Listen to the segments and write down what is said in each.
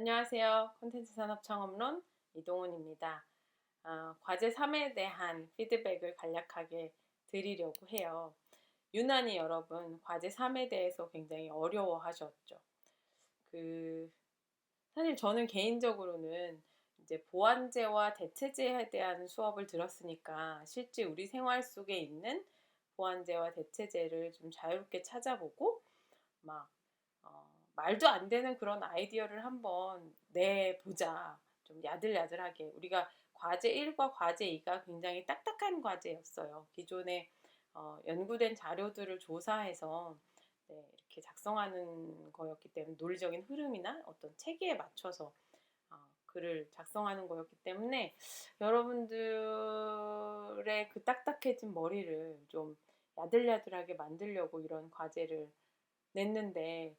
안녕하세요. 콘텐츠 산업 창업론 이동훈입니다. 과제 3에 대한 피드백을 간략하게 드리려고 해요. 유난히 여러분 과제 3에 대해서 굉장히 어려워하셨죠. 사실 저는 개인적으로는 이제 보완제와 대체제에 대한 수업을 들었으니까 실제 우리 생활 속에 있는 보완제와 대체제를 좀 자유롭게 찾아보고 막 말도 안 되는 그런 아이디어를 한번 내보자. 좀 야들야들하게. 우리가 과제 1과 과제 2가 굉장히 딱딱한 과제였어요. 기존에 연구된 자료들을 조사해서 네, 이렇게 작성하는 거였기 때문에 논리적인 흐름이나 어떤 체계에 맞춰서 글을 작성하는 거였기 때문에 여러분들의 그 딱딱해진 머리를 좀 야들야들하게 만들려고 이런 과제를 냈는데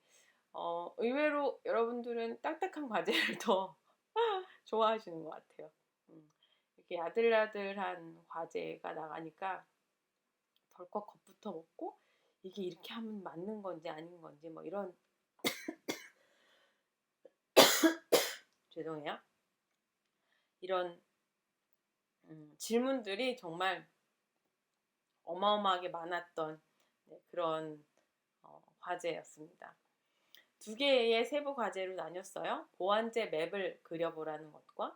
의외로 여러분들은 딱딱한 과제를 더 좋아하시는 것 같아요. 이렇게 야들야들한 과제가 나가니까 덜컥 겁부터 먹고 이게 이렇게 하면 맞는 건지 아닌 건지 뭐 이런 죄송해요. 이런 질문들이 정말 어마어마하게 많았던 그런 과제였습니다. 두 개의 세부 과제로 나뉘었어요. 보완제 맵을 그려보라는 것과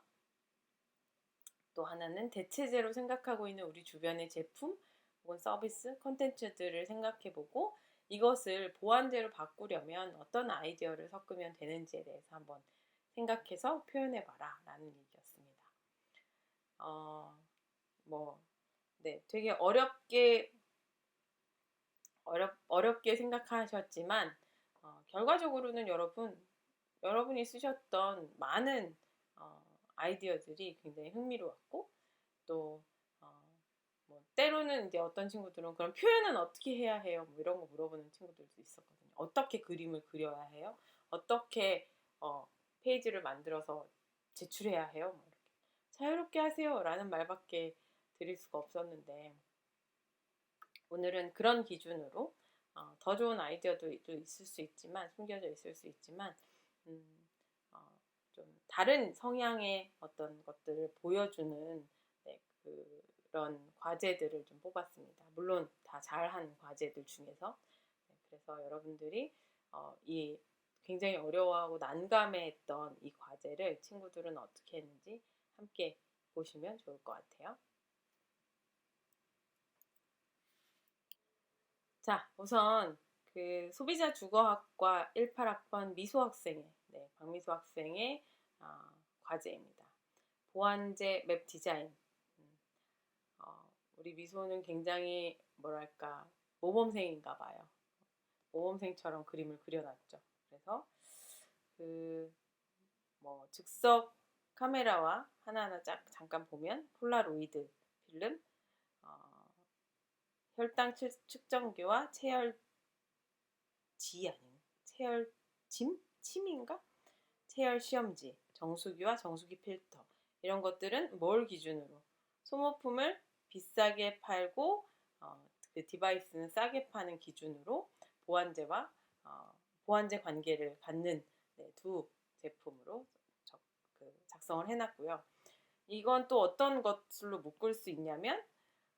또 하나는 대체제로 생각하고 있는 우리 주변의 제품 혹은 서비스, 콘텐츠들을 생각해보고 이것을 보완제로 바꾸려면 어떤 아이디어를 섞으면 되는지에 대해서 한번 생각해서 표현해봐라 라는 얘기였습니다. 되게 어렵게 생각하셨지만 결과적으로는 여러분이 쓰셨던 많은 아이디어들이 굉장히 흥미로웠고 또 때로는 이제 어떤 친구들은 그럼 표현은 어떻게 해야 해요? 뭐 이런 거 물어보는 친구들도 있었거든요. 어떻게 그림을 그려야 해요? 어떻게 페이지를 만들어서 제출해야 해요? 뭐 이렇게 자유롭게 하세요 라는 말밖에 드릴 수가 없었는데 오늘은 그런 기준으로 더 좋은 아이디어도 있을 수 있지만 숨겨져 있을 수 있지만 음, 좀 다른 성향의 어떤 것들을 보여주는 네, 그런 과제들을 좀 뽑았습니다. 물론 다 잘한 과제들 중에서 그래서 여러분들이 이 굉장히 어려워하고 난감해했던 이 과제를 친구들은 어떻게 했는지 함께 보시면 좋을 것 같아요. 자, 우선 그 소비자 주거학과 18학번 미소 학생의 박미소 학생의 과제입니다. 보완제 맵 디자인. 우리 미소는 굉장히 뭐랄까 모범생인가 봐요. 모범생처럼 그림을 그려놨죠. 그래서 즉석 카메라와 하나하나 잠깐 보면 폴라로이드 필름, 혈당 측정기와 체열짐? 침인가? 체열 시험지, 정수기와 정수기 필터 이런 것들은 뭘 기준으로 소모품을 비싸게 팔고 그 디바이스는 싸게 파는 기준으로 보완제와 보완제 관계를 갖는 두 제품으로 작성을 해놨고요. 이건 또 어떤 것으로 묶을 수 있냐면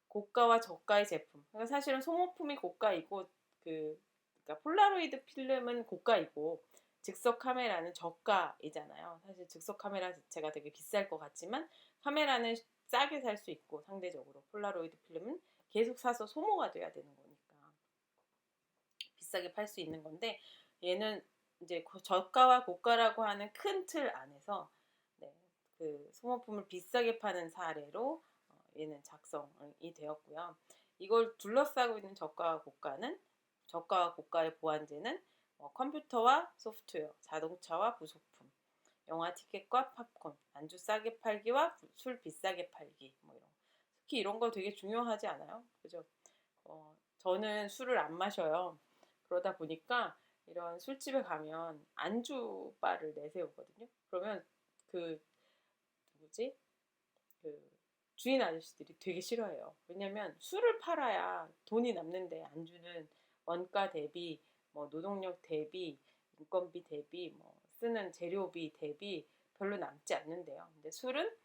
고가와 저가의 제품. 그러니까 사실은 소모품이 고가이고 그러니까 폴라로이드 필름은 고가이고 즉석 카메라는 저가이잖아요. 사실 즉석 카메라 자체가 되게 비쌀 것 같지만 카메라는 싸게 살 수 있고 상대적으로 폴라로이드 필름은 계속 사서 소모가 돼야 되는 거니까 비싸게 팔 수 있는 건데 얘는 이제 저가와 고가라고 하는 큰 틀 안에서 그 소모품을 비싸게 파는 사례로 얘는 작성이 되었고요. 이걸 둘러싸고 있는 저가와 고가의 보완제는 컴퓨터와 소프트웨어, 자동차와 부속품, 영화 티켓과 팝콘, 안주 싸게 팔기와 술 비싸게 팔기 뭐 이런. 특히 이런 거 되게 중요하지 않아요? 그죠? 저는 술을 안 마셔요. 그러다 보니까 이런 술집에 가면 안주바를 내세우거든요. 그러면 그 누구지? 그 주인 아저씨들이 되게 싫어해요. 왜냐면 술을 팔아야 돈이 남는데 안주는 원가 대비, 뭐 노동력 대비, 인건비 대비, 뭐 쓰는 재료비 대비 별로 남지 않는데요. 근데 술은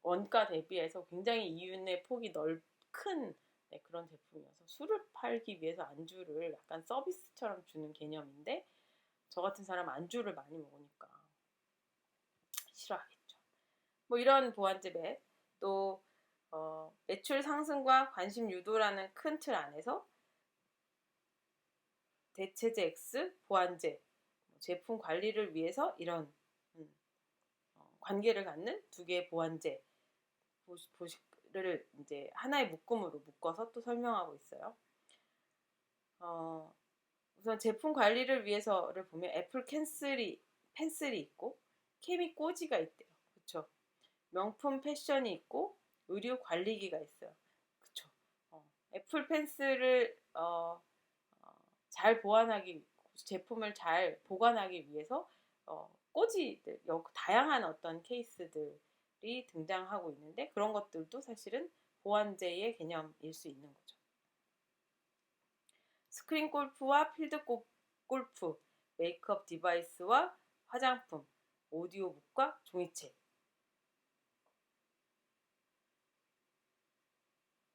원가 대비해서 굉장히 이윤의 폭이 큰 그런 제품이어서 술을 팔기 위해서 안주를 약간 서비스처럼 주는 개념인데 저 같은 사람 안주를 많이 먹으니까 싫어하겠죠. 뭐 이런 보완제 맵, 또 매출 상승과 관심 유도라는 큰 틀 안에서 대체제 X, 보완제, 제품 관리를 위해서 이런 관계를 갖는 두 개의 보완제 를 이제 하나의 묶음으로 묶어서 또 설명하고 있어요. 우선 제품 관리를 위해서를 보면 애플 펜슬이 있고 케미 꼬지가 있대요. 그쵸? 명품 패션이 있고 의류 관리기가 있어요. 그쵸? 애플 펜슬을 잘 보완하기, 제품을 잘 보관하기 위해서 꼬지들, 다양한 어떤 케이스들이 등장하고 있는데 그런 것들도 사실은 보완제의 개념일 수 있는 거죠. 스크린 골프와 필드 골프, 메이크업 디바이스와 화장품, 오디오북과 종이책.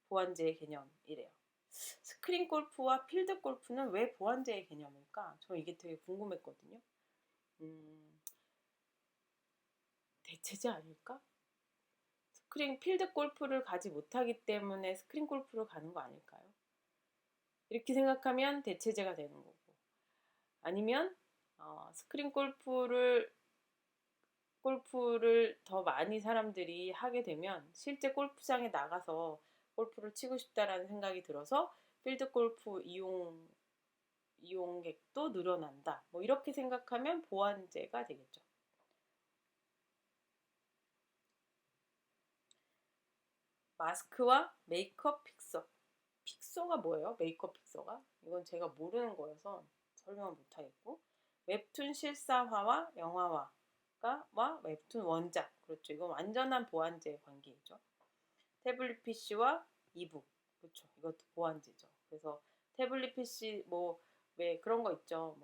보완제의 개념이래요. 스크린 골프와 필드 골프는 왜 보완제의 개념일까? 저 이게 되게 궁금했거든요. 대체제 아닐까? 필드 골프를 가지 못하기 때문에 스크린 골프를 가는 거 아닐까요? 이렇게 생각하면 대체제가 되는 거고, 아니면 스크린 골프를 더 많이 사람들이 하게 되면 실제 골프장에 나가서 골프를 치고 싶다라는 생각이 들어서 필드 골프 이용객도 늘어난다. 뭐 이렇게 생각하면 보완제가 되겠죠. 마스크와 메이크업 픽서. 픽서가 뭐예요? 메이크업 픽서가? 이건 제가 모르는 거여서 설명을 못하겠고, 웹툰 실사화와 영화화와 웹툰 원작. 그렇죠. 이건 완전한 보완제 관계이죠. 태블릿 PC와 이북. 그렇죠. 이것도 보완제죠. 그래서 태블릿 PC 왜 그런 거 있죠.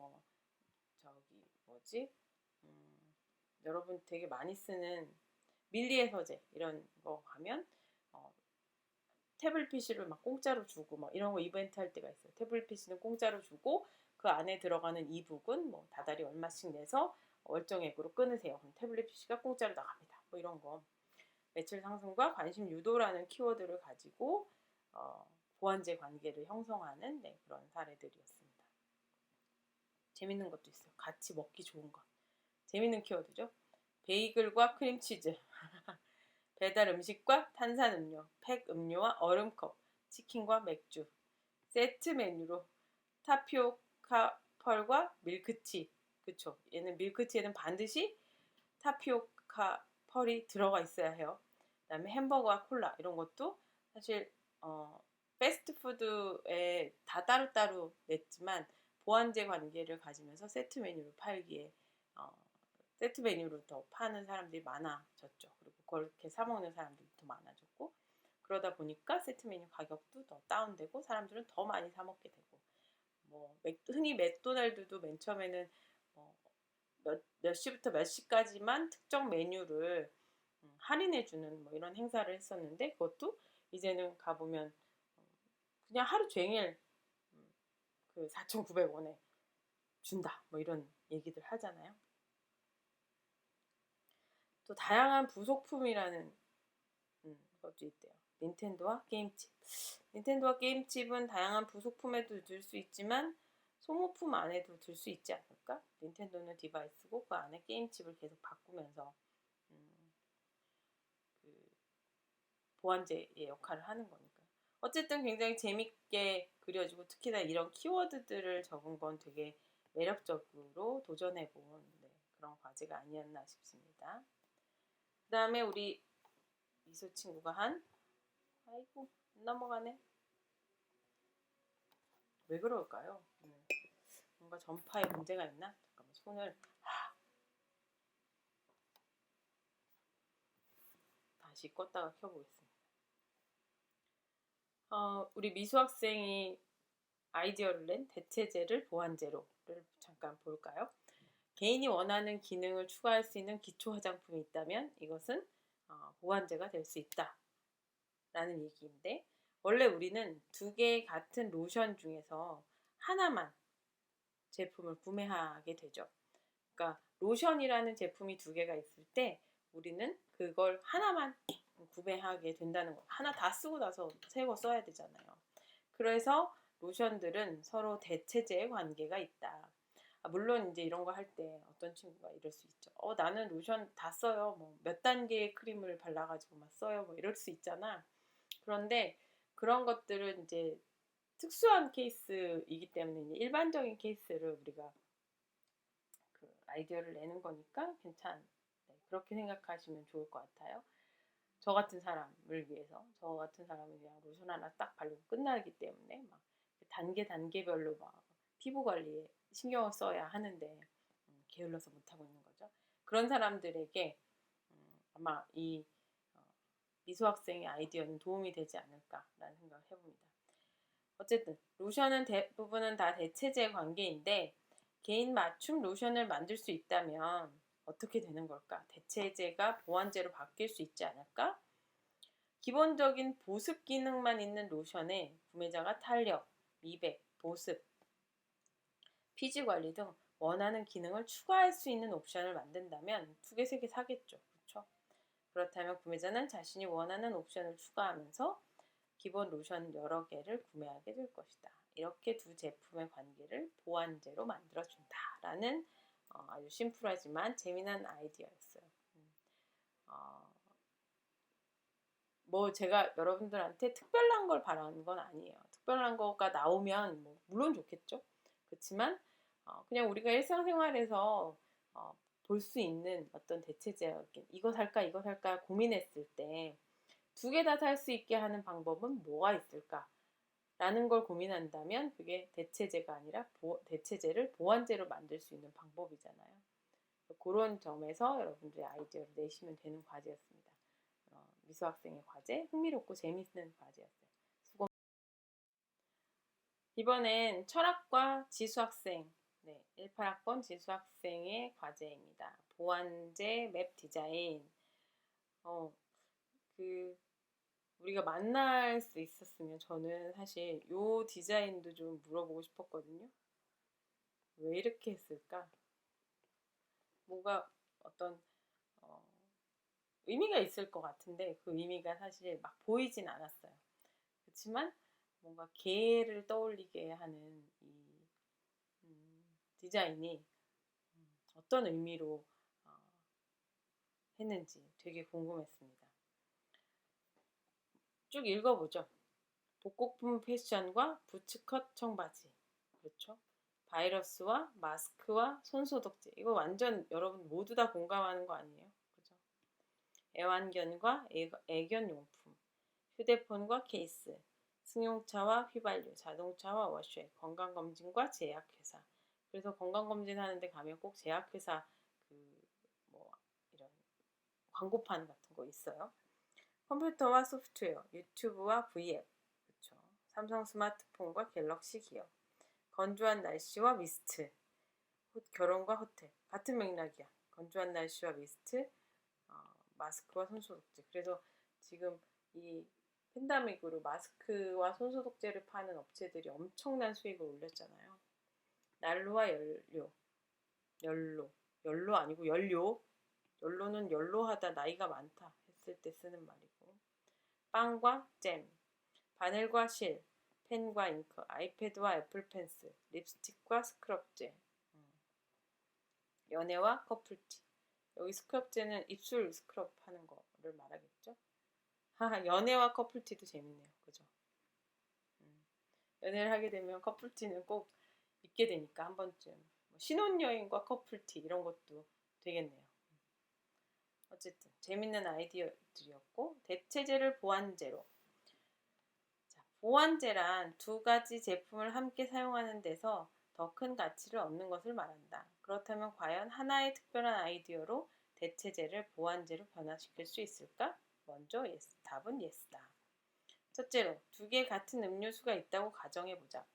여러분 되게 많이 쓰는 밀리의 서재 이런 거 가면 태블릿 PC를 막 공짜로 주고 막 이런 거 이벤트 할 때가 있어요. 태블릿 PC는 공짜로 주고 그 안에 들어가는 이북은 다달이 얼마씩 내서 월정액으로 끊으세요. 그럼 태블릿 PC가 공짜로 나갑니다. 뭐 이런 거. 매출 상승과 관심 유도라는 키워드를 가지고 보완제 관계를 형성하는 그런 사례들이었습니다. 재밌는 것도 있어요. 같이 먹기 좋은 것. 재밌는 키워드죠. 베이글과 크림치즈. 배달 음식과 탄산음료, 팩 음료와 얼음컵, 치킨과 맥주, 세트 메뉴로 타피오카 펄과 밀크티. 그쵸? 얘는 밀크티에는 반드시 타피오카 펄이 들어가 있어야 해요. 그 다음에 햄버거와 콜라 이런 것도 사실 패스트푸드에 다 따로따로 냈지만 보완제 관계를 가지면서 세트 메뉴로 팔기에 세트 메뉴로 더 파는 사람들이 많아졌죠. 그리고 그렇게 사 먹는 사람들이 더 많아졌고, 그러다 보니까 세트 메뉴 가격도 더 다운되고 사람들은 더 많이 사 먹게 되고, 흔히 맥도날드도 맨 처음에는 몇 시부터 몇 시까지만 특정 메뉴를 할인해주는 이런 행사를 했었는데, 그것도 이제는 가보면 그냥 하루 종일 그 4,900원에 준다 이런 얘기들 하잖아요. 또 다양한 부속품이라는 것도 있대요. 닌텐도와 게임칩. 닌텐도와 게임칩은 다양한 부속품에도 들 수 있지만 소모품 안에도 들 수 있지 않을까? 닌텐도는 디바이스고 그 안에 게임칩을 계속 바꾸면서 그 보완제의 역할을 하는 거니까. 어쨌든 굉장히 재밌게 그려지고 특히나 이런 키워드들을 적은 건 되게 매력적으로 도전해본 그런 과제가 아니었나 싶습니다. 그 다음에 우리 미소 친구가 아이고 넘어가네. 왜 그럴까요? 뭔가 전파에 문제가 있나? 잠깐만 손을 다시 껐다가 켜보겠습니다. 우리 미소 학생이 아이디어를 낸 대체제를 보완제로를 잠깐 볼까요? 개인이 원하는 기능을 추가할 수 있는 기초 화장품이 있다면 이것은 보완제가 될 수 있다 라는 얘기인데, 원래 우리는 두 개의 같은 로션 중에서 하나만 제품을 구매하게 되죠. 그러니까 로션이라는 제품이 두 개가 있을 때 우리는 그걸 하나만 구매하게 된다는 거. 하나 다 쓰고 나서 새 거 써야 되잖아요. 그래서 로션들은 서로 대체제의 관계가 있다. 물론 이제 이런 거 할 때 어떤 친구가 이럴 수 있죠. 나는 로션 다 써요. 뭐 몇 단계의 크림을 발라가지고 막 써요. 뭐 이럴 수 있잖아. 그런데 그런 것들은 이제 특수한 케이스이기 때문에 일반적인 케이스를 우리가 그 아이디어를 내는 거니까 네, 그렇게 생각하시면 좋을 것 같아요. 저 같은 사람을 위해서, 저 같은 사람은 그냥 로션 하나 딱 바르고 끝나기 때문에 막 단계별로 막 피부 관리에 신경을 써야 하는데 게을러서 못하고 있는 거죠. 그런 사람들에게 아마 이 미소 학생의 아이디어는 도움이 되지 않을까라는 생각을 해봅니다. 어쨌든 로션은 대부분은 다 대체제 관계인데 개인 맞춤 로션을 만들 수 있다면 어떻게 되는 걸까? 대체제가 보완제로 바뀔 수 있지 않을까? 기본적인 보습 기능만 있는 로션에 구매자가 탄력, 미백, 보습, 피지 관리 등 원하는 기능을 추가할 수 있는 옵션을 만든다면 2개, 3개 사겠죠. 그렇죠? 그렇다면 구매자는 자신이 원하는 옵션을 추가하면서 기본 로션 여러 개를 구매하게 될 것이다. 이렇게 두 제품의 관계를 보완제로 만들어준다라는 아주 심플하지만 재미난 아이디어였어요. 뭐 제가 여러분들한테 특별한 걸 바라는 건 아니에요. 특별한 거가 나오면 뭐 물론 좋겠죠. 그렇지만 그냥 우리가 일상생활에서 볼 수 있는 어떤 대체제, 이거 살까 고민했을 때 2개 다 살 수 있게 하는 방법은 뭐가 있을까? 라는 걸 고민한다면 그게 대체제가 아니라 대체제를 보완제로 만들 수 있는 방법이잖아요. 그런 점에서 여러분들의 아이디어를 내시면 되는 과제였습니다. 미소 학생의 과제, 흥미롭고 재밌는 과제였어요. 수고. 이번엔 철학과 지수학생, 18학번 지수학생의 과제입니다. 보완제 맵 디자인. 우리가 만날 수 있었으면 저는 사실 요 디자인도 좀 물어보고 싶었거든요. 왜 이렇게 했을까? 뭐가 어떤 의미가 있을 것 같은데 그 의미가 사실 막 보이진 않았어요. 그렇지만 뭔가 개를 떠올리게 하는 이 디자인이 어떤 의미로 했는지 되게 궁금했습니다. 쭉 읽어보죠. 복고풍 패션과 부츠컷 청바지. 그렇죠? 바이러스와 마스크와 손소독제. 이거 완전 여러분 모두 다 공감하는 거 아니에요? 그죠? 애완견과 애견용품. 휴대폰과 케이스. 승용차와 휘발유. 자동차와 워셔. 건강검진과 제약회사. 그래서 건강검진 하는데 가면 꼭 제약회사 뭐 이런 광고판 같은 거 있어요. 컴퓨터와 소프트웨어. 유튜브와 V앱. 그렇죠? 삼성 스마트폰과 갤럭시 기어. 건조한 날씨와 미스트, 결혼과 호텔. 같은 맥락이야. 건조한 날씨와 미스트, 마스크와 손소독제. 그래서 지금 이 팬데믹으로 마스크와 손소독제를 파는 업체들이 엄청난 수익을 올렸잖아요. 난로와 연료 아니고 연료. 연료는 연로하다, 나이가 많다 했을 때 쓰는 말이고. 빵과 잼, 바늘과 실, 펜과 잉크, 아이패드와 애플 펜슬, 립스틱과 스크럽제, 연애와 커플티. 여기 스크럽제는 입술 스크럽 하는 거를 말하겠죠? 연애와 커플티도 재밌네요. 그죠? 연애를 하게 되면 커플티는 꼭 입게 되니까 한 번쯤. 신혼여행과 커플티 이런 것도 되겠네요. 어쨌든 재밌는 아이디어들이었고, 대체제를 보완제로. 보완제란 2가지 제품을 함께 사용하는 데서 더 큰 가치를 얻는 것을 말한다. 그렇다면 과연 하나의 특별한 아이디어로 대체제를 보완제로 변화시킬 수 있을까? 먼저 yes, 답은 yes다. 첫째로 2개 같은 음료수가 있다고 가정해보자.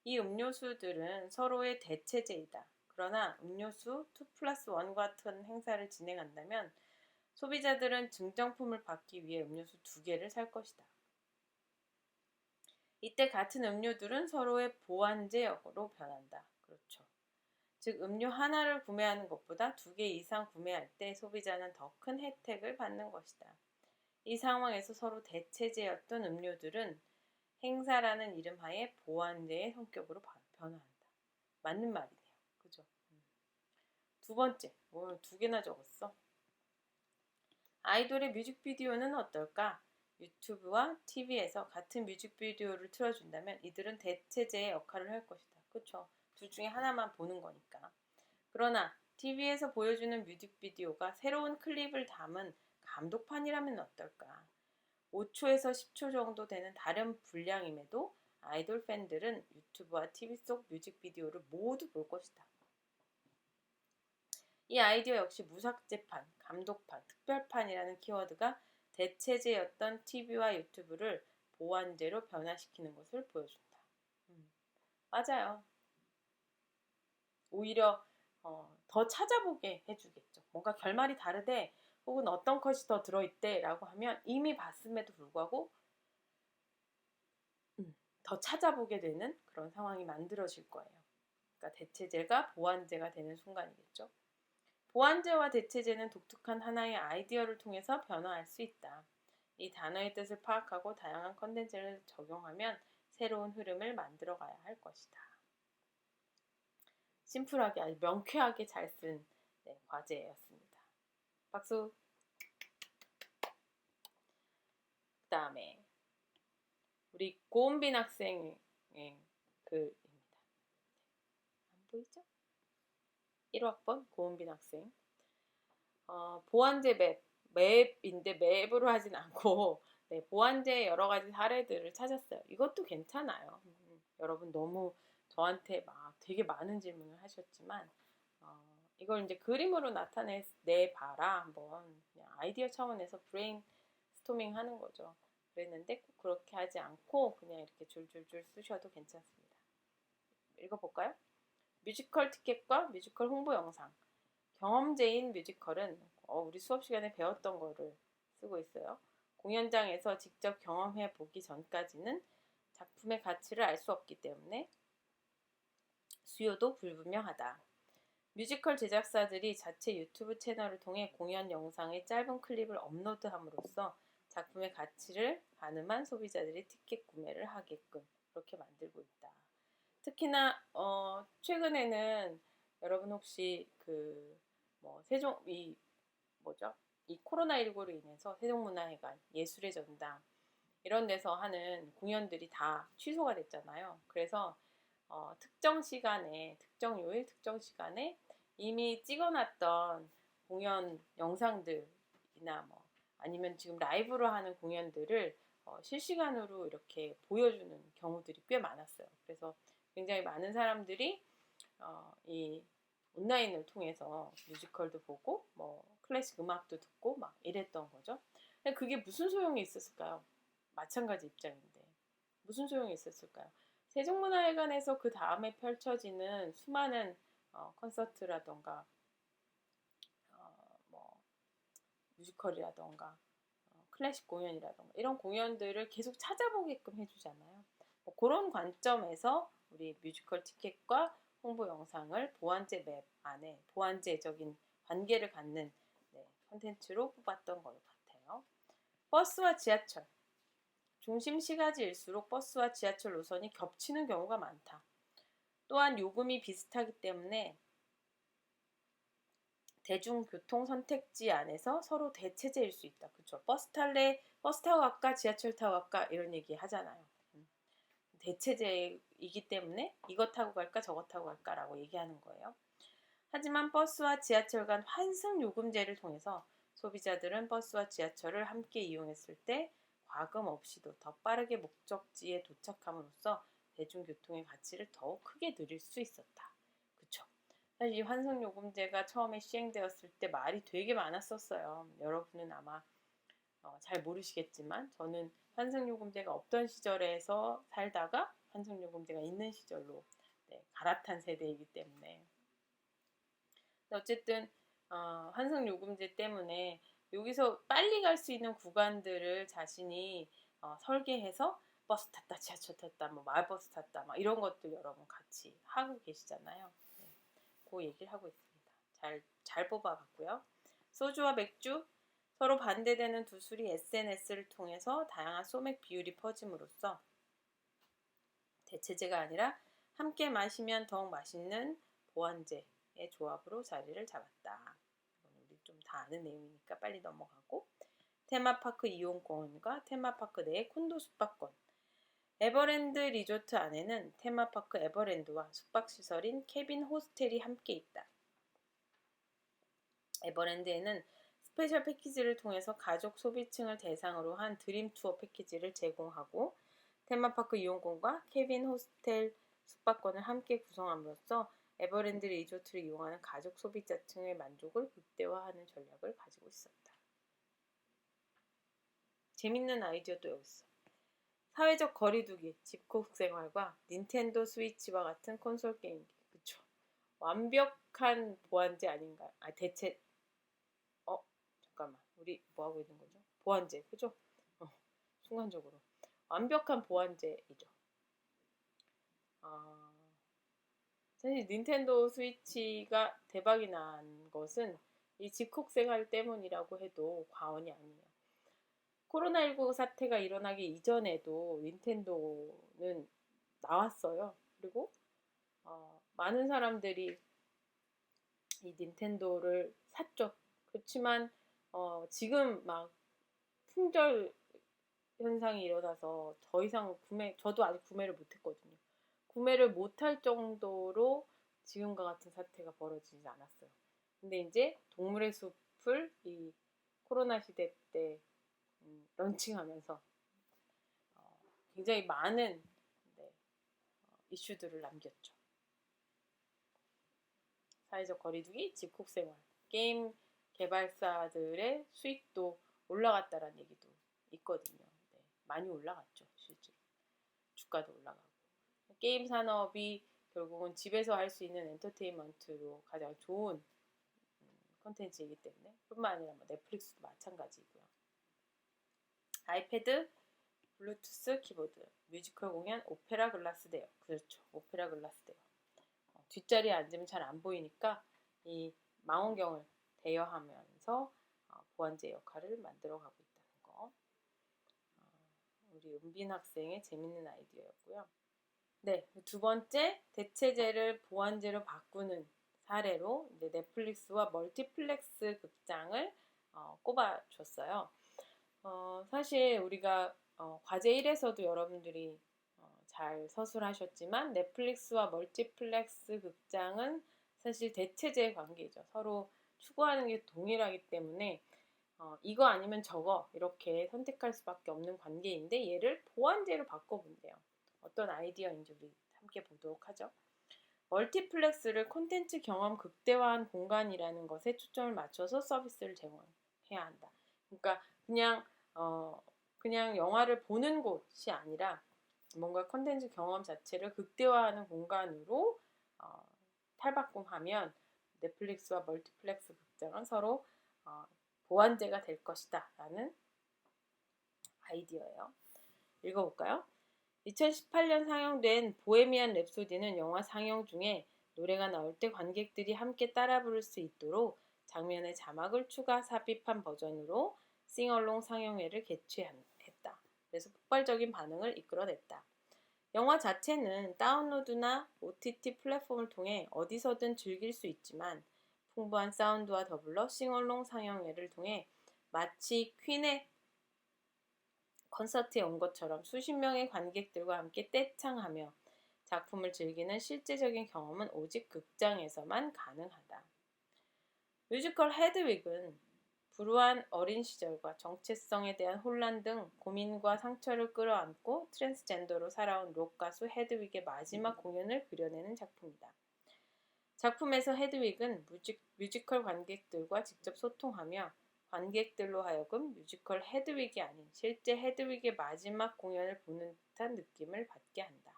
이 음료수들은 서로의 대체제이다. 그러나 음료수 2+1 같은 행사를 진행한다면 소비자들은 증정품을 받기 위해 음료수 2개를 살 것이다. 이때 같은 음료들은 서로의 보완제역으로 변한다. 그렇죠. 즉 음료 하나를 구매하는 것보다 2개 이상 구매할 때 소비자는 더 큰 혜택을 받는 것이다. 이 상황에서 서로 대체제였던 음료들은 행사라는 이름하에 보완제의 성격으로 변화한다. 맞는 말이네요. 그죠? 두 번째, 뭘 2개나 적었어? 아이돌의 뮤직비디오는 어떨까? 유튜브와 TV에서 같은 뮤직비디오를 틀어준다면 이들은 대체제의 역할을 할 것이다. 그쵸? 둘 중에 하나만 보는 거니까. 그러나 TV에서 보여주는 뮤직비디오가 새로운 클립을 담은 감독판이라면 어떨까? 5초에서 10초 정도 되는 다른 분량임에도 아이돌 팬들은 유튜브와 TV 속 뮤직비디오를 모두 볼 것이다. 이 아이디어 역시 무삭제판, 감독판, 특별판이라는 키워드가 대체제였던 TV와 유튜브를 보완제로 변화시키는 것을 보여준다. 맞아요. 오히려 더 찾아보게 해주겠죠. 뭔가 결말이 다르대 혹은 어떤 컷이 더 들어있대 라고 하면 이미 봤음에도 불구하고 더 찾아보게 되는 그런 상황이 만들어질 거예요. 그러니까 대체제가 보완제가 되는 순간이겠죠. 보완제와 대체제는 독특한 하나의 아이디어를 통해서 변화할 수 있다. 이 단어의 뜻을 파악하고 다양한 컨텐츠를 적용하면 새로운 흐름을 만들어가야 할 것이다. 심플하게 아주 명쾌하게 잘 쓴 과제였습니다. 박수. 그 다음에 우리 고은빈 학생의 글입니다. 안 보이죠? 1학번 고은빈 학생. 보완제 맵인데 맵으로 하진 않고 보완제의 여러 가지 사례들을 찾았어요. 이것도 괜찮아요. 여러분 너무 저한테 막 되게 많은 질문을 하셨지만 이걸 이제 그림으로 나타내봐라 한번 그냥 아이디어 차원에서 브레인 스토밍 하는 거죠. 그랬는데 꼭 그렇게 하지 않고 그냥 이렇게 줄줄줄 쓰셔도 괜찮습니다. 읽어볼까요? 뮤지컬 티켓과 뮤지컬 홍보 영상. 경험제인 뮤지컬은 우리 수업 시간에 배웠던 거를 쓰고 있어요. 공연장에서 직접 경험해 보기 전까지는 작품의 가치를 알 수 없기 때문에 수요도 불분명하다. 뮤지컬 제작사들이 자체 유튜브 채널을 통해 공연 영상의 짧은 클립을 업로드함으로써 작품의 가치를 가늠한 소비자들이 티켓 구매를 하게끔 그렇게 만들고 있다. 특히나 최근에는 여러분 혹시 이 코로나19로 인해서 세종문화회관, 예술의 전당 이런 데서 하는 공연들이 다 취소가 됐잖아요. 그래서 특정 시간에, 특정 요일, 특정 시간에 이미 찍어놨던 공연 영상들이나 아니면 지금 라이브로 하는 공연들을 실시간으로 이렇게 보여주는 경우들이 꽤 많았어요. 그래서 굉장히 많은 사람들이 이 온라인을 통해서 뮤지컬도 보고 클래식 음악도 듣고 막 이랬던 거죠. 근데 그게 무슨 소용이 있었을까요? 마찬가지 입장인데 무슨 소용이 있었을까요? 세종문화회관에서 그 다음에 펼쳐지는 수많은 콘서트라던가 뮤지컬이라던가 클래식 공연이라던가 이런 공연들을 계속 찾아보게끔 해주잖아요. 그런 관점에서 우리 뮤지컬 티켓과 홍보 영상을 보완제 맵 안에 보완제적인 관계를 갖는 콘텐츠로 뽑았던 것 같아요. 버스와 지하철. 중심 시가지일수록 버스와 지하철 노선이 겹치는 경우가 많다. 또한 요금이 비슷하기 때문에 대중교통 선택지 안에서 서로 대체제일 수 있다. 그렇죠? 버스 탈래? 버스 타고 갈까? 지하철 타고 갈까? 이런 얘기 하잖아요. 대체제이기 때문에 이것 타고 갈까? 저것 타고 갈까라고 얘기하는 거예요. 하지만 버스와 지하철 간 환승 요금제를 통해서 소비자들은 버스와 지하철을 함께 이용했을 때 과금 없이도 더 빠르게 목적지에 도착함으로써 대중교통의 가치를 더욱 크게 누릴 수 있었다. 그쵸? 사실 이 환승요금제가 처음에 시행되었을 때 말이 되게 많았었어요. 여러분은 아마 잘 모르시겠지만 저는 환승요금제가 없던 시절에서 살다가 환승요금제가 있는 시절로 갈아탄 세대이기 때문에 어쨌든 환승 요금제 때문에 여기서 빨리 갈 수 있는 구간들을 자신이 설계해서 버스 탔다, 지하철 탔다, 뭐 마을버스 탔다, 막 이런 것도 여러분 같이 하고 계시잖아요. 네, 그 얘기를 하고 있습니다. 잘 뽑아봤고요. 소주와 맥주, 서로 반대되는 두 술이 SNS를 통해서 다양한 소맥 비율이 퍼짐으로써 대체제가 아니라 함께 마시면 더욱 맛있는 보완제의 조합으로 자리를 잡았다. 이건 우리 좀 다 아는 내용이니까 빨리 넘어가고, 테마파크 이용권과 테마파크 내의 콘도 숙박권. 에버랜드 리조트 안에는 테마파크 에버랜드와 숙박시설인 캐빈 호스텔이 함께 있다. 에버랜드에는 스페셜 패키지를 통해서 가족 소비층을 대상으로 한 드림 투어 패키지를 제공하고, 테마파크 이용권과 캐빈 호스텔 숙박권을 함께 구성함으로써 에버랜드 리조트를 이용하는 가족 소비자층의 만족을 극대화하는 전략을 가지고 있었다. 재밌는 아이디어도 여기 있어. 사회적 거리두기, 집콕 생활과 닌텐도 스위치와 같은 콘솔 게임기. 그쵸? 완벽한 보완제 아닌가요? 잠깐만. 우리 뭐 하고 있는 거죠? 보완제, 그죠? 순간적으로. 완벽한 보완제이죠. 사실 닌텐도 스위치가 대박이 난 것은 이 집콕 생활 때문이라고 해도 과언이 아니에요. 코로나19 사태가 일어나기 이전에도 닌텐도는 나왔어요. 그리고 많은 사람들이 이 닌텐도를 샀죠. 그렇지만 지금 막 품절 현상이 일어나서 더 이상 저도 아직 구매를 못했거든요. 구매를 못할 정도로 지금과 같은 사태가 벌어지지 않았어요. 근데 이제 동물의 숲을 이 코로나 시대 때 런칭하면서 굉장히 많은 이슈들을 남겼죠. 사회적 거리두기, 집콕 생활, 게임 개발사들의 수익도 올라갔다라는 얘기도 있거든요. 네, 많이 올라갔죠, 실제로. 주가도 올라가고. 게임 산업이 결국은 집에서 할 수 있는 엔터테인먼트로 가장 좋은 컨텐츠이기 때문에, 뿐만 아니라 뭐 넷플릭스도 마찬가지고요. 아이패드, 블루투스 키보드, 뮤지컬 공연, 오페라 글라스 대여. 그렇죠, 오페라 글라스 대여. 뒷자리에 앉으면 잘 안 보이니까 이 망원경을 대여하면서 보완제 역할을 만들어가고 있다는 거. 우리 은빈 학생의 재밌는 아이디어였고요. 네, 두 번째, 대체제를 보완제로 바꾸는 사례로 이제 넷플릭스와 멀티플렉스 극장을 꼽아줬어요. 사실 우리가 과제 1에서도 여러분들이 잘 서술하셨지만 넷플릭스와 멀티플렉스 극장은 사실 대체제 관계죠. 서로 추구하는 게 동일하기 때문에 이거 아니면 저거 이렇게 선택할 수밖에 없는 관계인데 얘를 보완제로 바꿔본대요. 어떤 아이디어인지 우리 함께 보도록 하죠. 멀티플렉스를 콘텐츠 경험 극대화한 공간이라는 것에 초점을 맞춰서 서비스를 제공해야 한다. 그러니까 그냥 영화를 보는 곳이 아니라 뭔가 콘텐츠 경험 자체를 극대화하는 공간으로 탈바꿈하면 넷플릭스와 멀티플렉스 극장은 서로 보완제가 될 것이다 라는 아이디어예요. 읽어볼까요? 2018년 상영된 보헤미안 랩소디는 영화 상영 중에 노래가 나올 때 관객들이 함께 따라 부를 수 있도록 장면에 자막을 추가 삽입한 버전으로 싱얼롱 상영회를 개최했다. 그래서 폭발적인 반응을 이끌어냈다. 영화 자체는 다운로드나 OTT 플랫폼을 통해 어디서든 즐길 수 있지만 풍부한 사운드와 더불어 싱얼롱 상영회를 통해 마치 퀸의 콘서트에 온 것처럼 수십 명의 관객들과 함께 떼창하며 작품을 즐기는 실제적인 경험은 오직 극장에서만 가능하다. 뮤지컬 헤드윅은 불우한 어린 시절과 정체성에 대한 혼란 등 고민과 상처를 끌어안고 트랜스젠더로 살아온 록 가수 헤드윅의 마지막 공연을 그려내는 작품이다. 작품에서 헤드윅은 뮤지컬 관객들과 직접 소통하며 관객들로 하여금 뮤지컬 헤드윅이 아닌 실제 헤드윅의 마지막 공연을 보는 듯한 느낌을 받게 한다.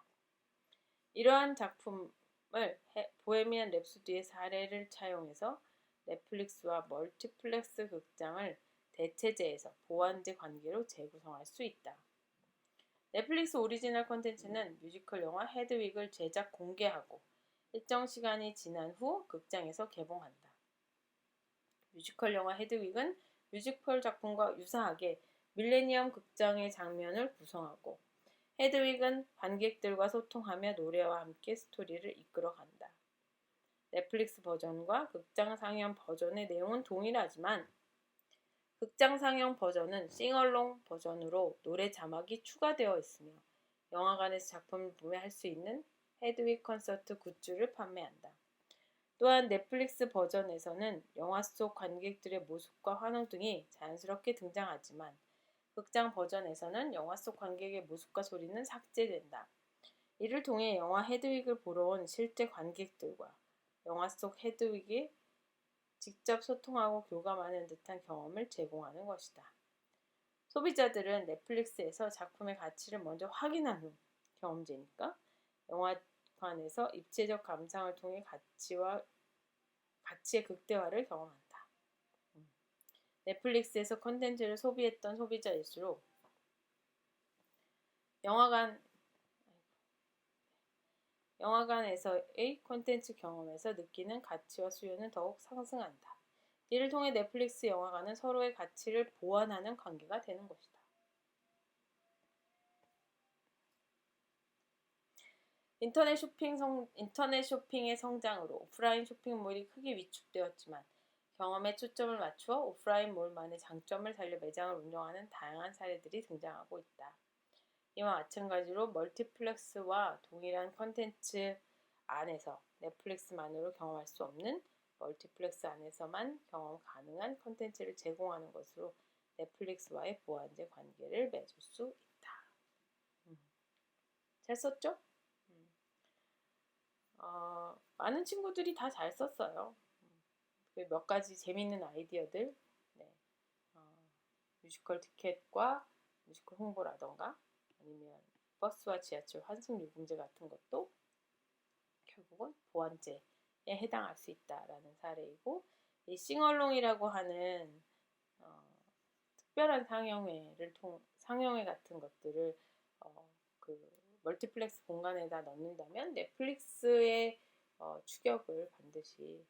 이러한 작품은 보헤미안 랩소디의 사례를 차용해서 넷플릭스와 멀티플렉스 극장을 대체제에서 보완제 관계로 재구성할 수 있다. 넷플릭스 오리지널 콘텐츠는 뮤지컬 영화 헤드윅을 제작 공개하고 일정 시간이 지난 후 극장에서 개봉한다. 뮤지컬 영화 헤드윅은 뮤지컬 작품과 유사하게 밀레니엄 극장의 장면을 구성하고 헤드윅은 관객들과 소통하며 노래와 함께 스토리를 이끌어간다. 넷플릭스 버전과 극장 상영 버전의 내용은 동일하지만 극장 상영 버전은 싱얼롱 버전으로 노래 자막이 추가되어 있으며 영화관에서 작품을 구매할 수 있는 헤드윅 콘서트 굿즈를 판매한다. 또한 넷플릭스 버전에서는 영화 속 관객들의 모습과 환호 등이 자연스럽게 등장하지만 극장 버전에서는 영화 속 관객의 모습과 소리는 삭제된다. 이를 통해 영화 헤드윅을 보러 온 실제 관객들과 영화 속 헤드윅이 직접 소통하고 교감하는 듯한 경험을 제공하는 것이다. 소비자들은 넷플릭스에서 작품의 가치를 먼저 확인한 후 경험제니까 영화관에서 입체적 감상을 통해 가치의 극대화를 경험한다. 넷플릭스에서 콘텐츠를 소비했던 소비자일수록 영화관에서의 콘텐츠 경험에서 느끼는 가치와 수요는 더욱 상승한다. 이를 통해 넷플릭스 영화관은 서로의 가치를 보완하는 관계가 되는 것이다. 인터넷 쇼핑의 성장으로 오프라인 쇼핑몰이 크게 위축되었지만 경험에 초점을 맞추어 오프라인 몰만의 장점을 살려 매장을 운영하는 다양한 사례들이 등장하고 있다. 이와 마찬가지로 멀티플렉스와 동일한 콘텐츠 안에서 넷플릭스만으로 경험할 수 없는 멀티플렉스 안에서만 경험 가능한 콘텐츠를 제공하는 것으로 넷플릭스와의 보완제 관계를 맺을 수 있다. 잘 썼죠? 많은 친구들이 다 잘 썼어요. 몇 가지 재밌는 아이디어들, 네. 뮤지컬 티켓과 뮤지컬 홍보라던가 아니면 버스와 지하철 환승 요금제 같은 것도 결국은 보완제에 해당할 수 있다라는 사례이고, 이 싱얼롱이라고 하는 특별한 상영회 같은 것들을 그 멀티플렉스 공간에다 넣는다면 넷플릭스의 추격을 반드시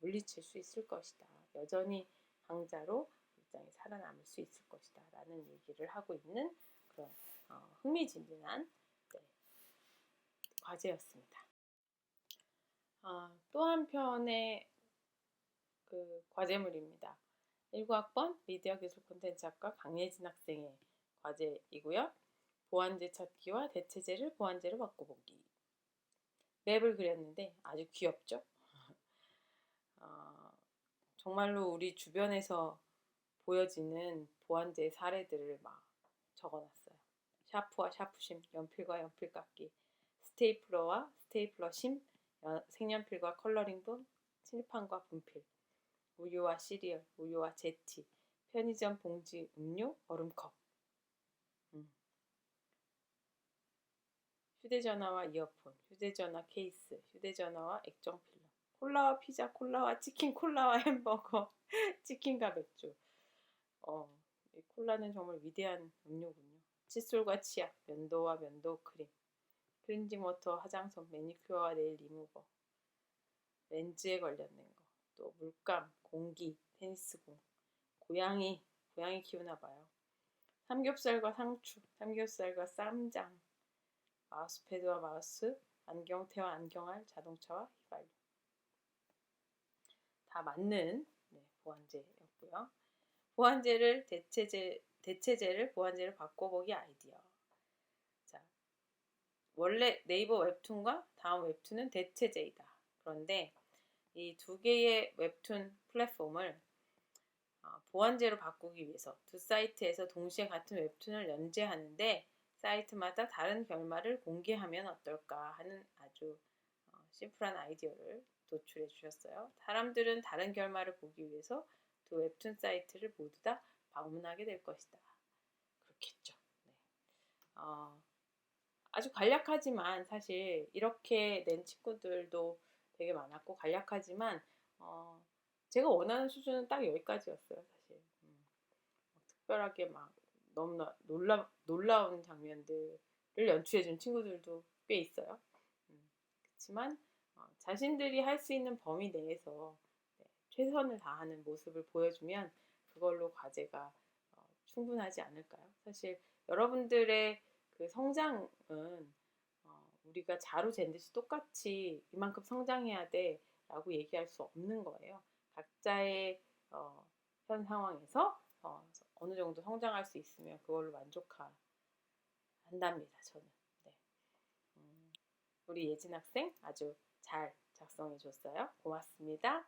물리칠 수 있을 것이다. 여전히 강자로 극장이 살아남을 수 있을 것이다. 라는 얘기를 하고 있는 그런 흥미진진한 과제였습니다. 또 한편의 그 과제물입니다. 19학번 미디어기술 콘텐츠학과 강예진 학생의 과제이고요. 보완제 찾기와 대체제를 보완제로 바꿔보기. 맵을 그렸는데 아주 귀엽죠? 정말로 우리 주변에서 보여지는 보완제 사례들을 막 적어놨어요. 샤프와 샤프심, 연필과 연필깎기, 스테이플러와 스테이플러심, 색연필과 컬러링본, 칠판과 분필, 우유와 시리얼, 우유와 제티, 편의점 봉지 음료, 얼음컵, 휴대전화와 이어폰, 휴대전화 케이스, 휴대전화와 액정 필러, 콜라와 피자, 콜라와 치킨, 콜라와 햄버거, 치킨과 맥주. 이 콜라는 정말 위대한 음료군요. 칫솔과 치약, 면도와 면도 크림, 클렌징 워터, 화장솜, 매니큐어와 네일 리무버, 렌즈에 걸렸는 거, 또 물감, 공기, 테니스공, 고양이 키우나 봐요. 삼겹살과 상추, 삼겹살과 쌈장, 마우스패드와 마우스, 안경테와 안경알, 자동차와 휘발유. 다 맞는 보완제였고요. 보완제를 대체제를 보완제로 바꿔보기 아이디어. 자, 원래 네이버 웹툰과 다음 웹툰은 대체제이다. 그런데 이 두 개의 웹툰 플랫폼을 보완제로 바꾸기 위해서 두 사이트에서 동시에 같은 웹툰을 연재하는데 사이트마다 다른 결말을 공개하면 어떨까 하는 아주 심플한 아이디어를 도출해 주셨어요. 사람들은 다른 결말을 보기 위해서 두 웹툰 사이트를 모두 다 방문하게 될 것이다. 그렇겠죠. 네. 아주 간략하지만 사실 이렇게 낸 친구들도 되게 많았고 간략하지만 제가 원하는 수준은 딱 여기까지였어요, 사실. 특별하게 막 너무나 놀라운 장면들을 연출해준 친구들도 꽤 있어요. 그렇지만 자신들이 할 수 있는 범위 내에서 최선을 다하는 모습을 보여주면 그걸로 과제가 충분하지 않을까요? 사실 여러분들의 그 성장은 우리가 자루 잰 듯이 똑같이 이만큼 성장해야 돼 라고 얘기할 수 없는 거예요. 각자의 현 상황에서 어느 정도 성장할 수 있으면 그걸로 만족한답니다, 저는. 네. 우리 예진 학생 아주 잘 작성해 줬어요. 고맙습니다.